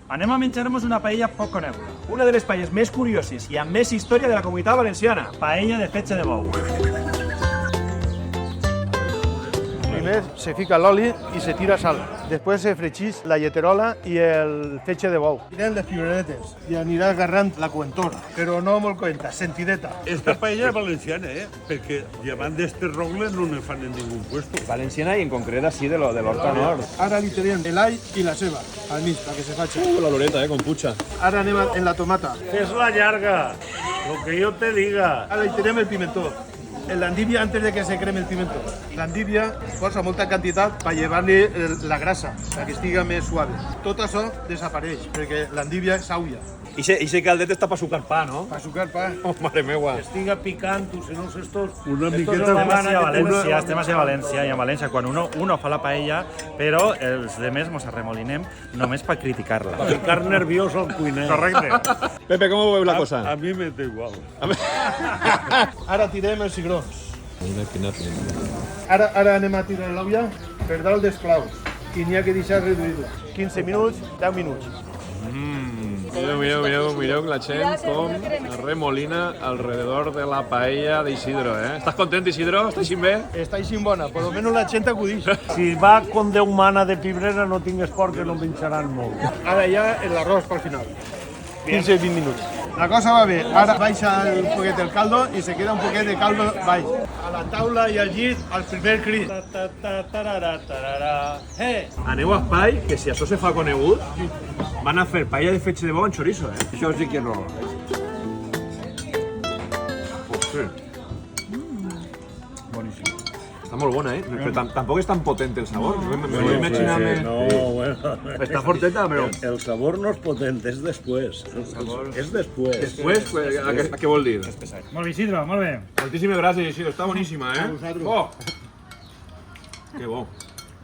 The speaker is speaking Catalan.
Anem a menjar-nos una paella poc coneguda. Una de les paelles més curioses i amb més història de la Comunitat Valenciana. Paella de fetge de bou. Primer se fica l'oli i se tira sal. Després se fregeix la lleterola i el fetge de bou. Tirem les fibretes i anirà agarrant la coentora, però no molt coenta, sentideta. Esta paella és valenciana, perquè llevant d'este rogle no ne fan en ningú puesto. Valenciana i en concret així de l'Horta Nord. Ara li tirem l'all i la ceba al mig, perquè se faci. La Loreta, con pucha. Ara anem en la tomata. Fes-la llarga, lo que jo te diga. Ara li tirem el pimentó. L'endívia antes de que se creme el pimentó. L'endívia posa molta quantitat per llevar-li la grassa, perquè estigui més suave. Tot això desapareix, perquè l'endívia s'aulla. I se caldet està per sucar pa, no? Per sucar pa. Oh, mare meua. Estiga picant, si no estos... Una Estem a València, estem a València, i a València quan uno fa la paella, però els demés mos arremolinem només per criticar-la. Per ficar nerviós al cuiner. Correcte. Pepe, ¿cómo veu la cosa? A mi me da igual. Ara tirem els cigrons. Ara anem a tirar l'olla per dalt dels claus. I n'hi ha que deixar reduït. 15 minuts, 10 minuts. Mireu la gent com remolina alrededor de la paella d'Isidro, ¿Estás content, Isidro? ¿Estás sin bé? Està així bona, per almenys la gent acudix. Si va con Déu mana de pibrera, no tingues por que no menjaran molt. Ara ja l'arròs pel final. 15-20 minuts. La cosa va bé. Ara baixa un poquet el caldo i se queda un poquet de caldo baix. A la taula i al llit, al primer crit. Aneu a espai, que si això se fa conegut, van a fer paella de fetge de bou amb chorizo, Això sí que no. Boníssim. Està molt bona, Però tampoc és tan potent el sabor. Me lo imaginar més... No, bueno. Està forteta, però... El sabor no és potent, és després. És després. Després, pues, a què vol dir? Molt bé, Isidro, molt bé. Moltíssimes gràcies, Isidro. Està boníssima, Oh! Que bo.